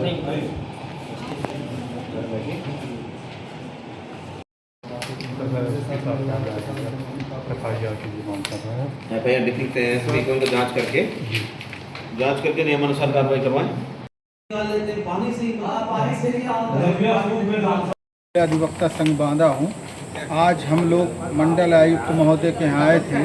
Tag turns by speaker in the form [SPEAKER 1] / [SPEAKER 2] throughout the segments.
[SPEAKER 1] FIR लिख लेते हैं, सभी को उनको जांच करके नियमानुसार कार्रवाई करवाएं।
[SPEAKER 2] अधिवक्ता संघ बांदा हूँ। आज हम लोग मंडल आयुक्त महोदय के यहाँ आए थे।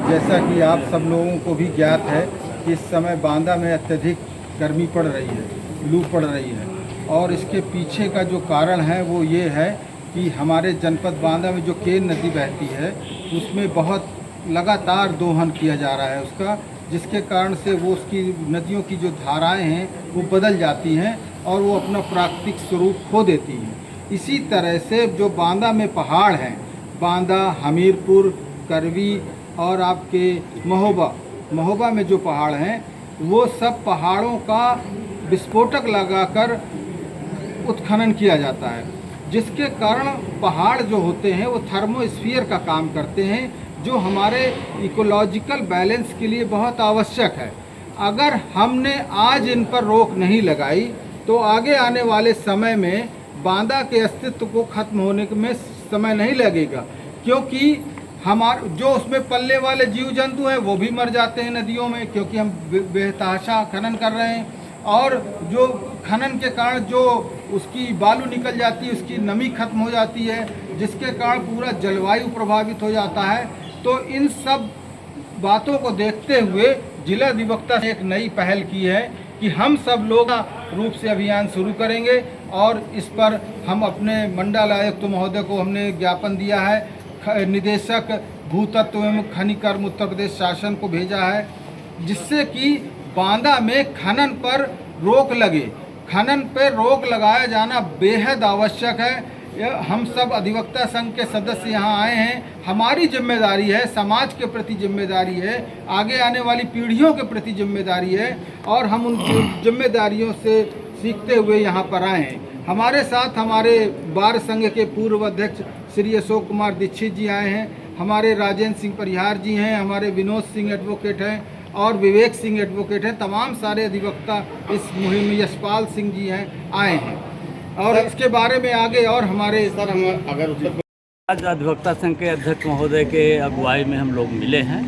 [SPEAKER 2] जैसा कि आप सब लोगों को भी ज्ञात है कि इस समय बांदा में अत्यधिक गर्मी पड़ रही है, लू पड़ रही है, और इसके पीछे का जो कारण है वो ये है कि हमारे जनपद बांदा में जो केन नदी बहती है उसमें बहुत लगातार दोहन किया जा रहा है उसका, जिसके कारण से वो उसकी नदियों की जो धाराएं हैं वो बदल जाती हैं और वो अपना प्राकृतिक स्वरूप खो देती हैं। इसी तरह से जो बांदा में पहाड़ हैं, बांदा, हमीरपुर, करवी और आपके महोबा में जो पहाड़ हैं वो सब पहाड़ों का विस्फोटक लगाकर उत्खनन किया जाता है, जिसके कारण पहाड़ जो होते हैं वो थर्मोस्फीयर का काम करते हैं, जो हमारे इकोलॉजिकल बैलेंस के लिए बहुत आवश्यक है। अगर हमने आज इन पर रोक नहीं लगाई तो आगे आने वाले समय में बांदा के अस्तित्व को खत्म होने में समय नहीं लगेगा, क्योंकि हमारे जो उसमें पलने वाले जीव जंतु हैं वो भी मर जाते हैं नदियों में, क्योंकि हम बेतहाशा खनन कर रहे हैं, और जो खनन के कारण जो उसकी बालू निकल जाती है, उसकी नमी खत्म हो जाती है, जिसके कारण पूरा जलवायु प्रभावित हो जाता है। तो इन सब बातों को देखते हुए जिला अधिवक्ता ने एक नई पहल की है कि हम सब लोग रूप से अभियान शुरू करेंगे, और इस पर हम अपने मंडल आयुक्त महोदय को हमने ज्ञापन दिया है, निदेशक भूतत्व एवं खनिकर्म उत्तर प्रदेश शासन को भेजा है, जिससे कि बांदा में खनन पर रोक लगे। खनन पर रोक लगाया जाना बेहद आवश्यक है। हम सब अधिवक्ता संघ के सदस्य यहाँ आए हैं, हमारी जिम्मेदारी है, समाज के प्रति जिम्मेदारी है, आगे आने वाली पीढ़ियों के प्रति जिम्मेदारी है, और हम उन जिम्मेदारियों से सीखते हुए यहाँ पर आए हैं। हमारे साथ हमारे बार संघ के पूर्व अध्यक्ष श्री अशोक कुमार दीक्षित जी आए हैं, हमारे राजेंद्र सिंह परिहार जी हैं, हमारे विनोद सिंह एडवोकेट हैं और विवेक सिंह एडवोकेट हैं। तमाम सारे अधिवक्ता इस मुहिम में, यशपाल सिंह जी हैं, आए हैं, और इसके बारे में आगे और हमारे
[SPEAKER 1] सर हम अगर
[SPEAKER 3] आज अधिवक्ता संघ के अध्यक्ष महोदय के अगुवाई में हम लोग मिले हैं।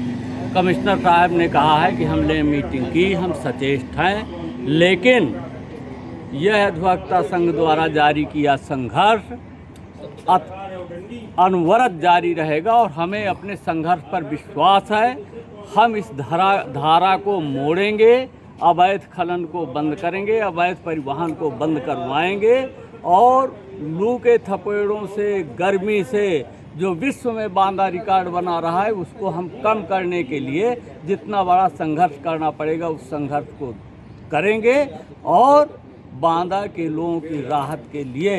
[SPEAKER 3] कमिश्नर साहब ने कहा है कि हमने मीटिंग की, हम सचेष्ट हैं, लेकिन यह अधिवक्ता संघ द्वारा जारी किया संघर्ष अनवरत जारी रहेगा, और हमें अपने संघर्ष पर विश्वास है। हम इस धारा को मोड़ेंगे, अवैध खनन को बंद करेंगे, अवैध परिवहन को बंद करवाएंगे, और लू के थपेड़ों से, गर्मी से जो विश्व में बांदा रिकॉर्ड बना रहा है उसको हम कम करने के लिए जितना बड़ा संघर्ष करना पड़ेगा उस संघर्ष को करेंगे, और बांदा के लोगों की राहत के लिए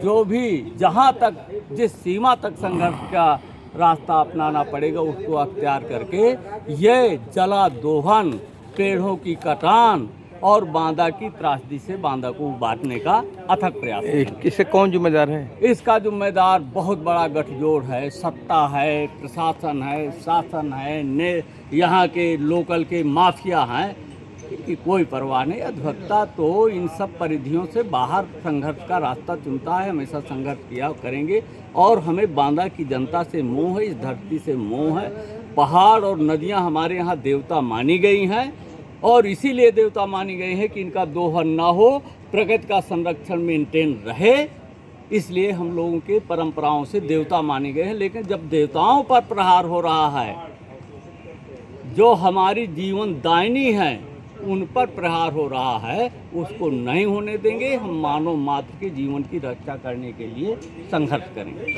[SPEAKER 3] जो भी जहां तक जिस सीमा तक संघर्ष का रास्ता अपनाना पड़ेगा उसको अख्तियार करके ये जला दोहन, पेड़ों की कटान और बांदा की त्रासदी से बांदा को उबारने का अथक प्रयास है।
[SPEAKER 4] इससे कौन जिम्मेदार है?
[SPEAKER 3] इसका जिम्मेदार बहुत बड़ा गठजोड़ है, सत्ता है, प्रशासन है, शासन है, यहाँ के लोकल के माफिया हैं, कि कोई परवाह नहीं। अधिवक्ता तो इन सब परिधियों से बाहर संघर्ष का रास्ता चुनता है, हमेशा संघर्ष किया करेंगे, और हमें बांदा की जनता से मोह है, इस धरती से मोह है। पहाड़ और नदियां हमारे यहाँ देवता मानी गई हैं, और इसीलिए देवता मानी गई है कि इनका दोहन ना हो, प्रकृति का संरक्षण मेंटेन रहे, इसलिए हम लोगों के परंपराओं से देवता माने गए हैं। लेकिन जब देवताओं पर प्रहार हो रहा है, जो हमारी जीवन दायिनी है उन पर प्रहार हो रहा है, उसको नहीं होने देंगे। हम मानव मात्र के जीवन की रक्षा करने के लिए संघर्ष करेंगे।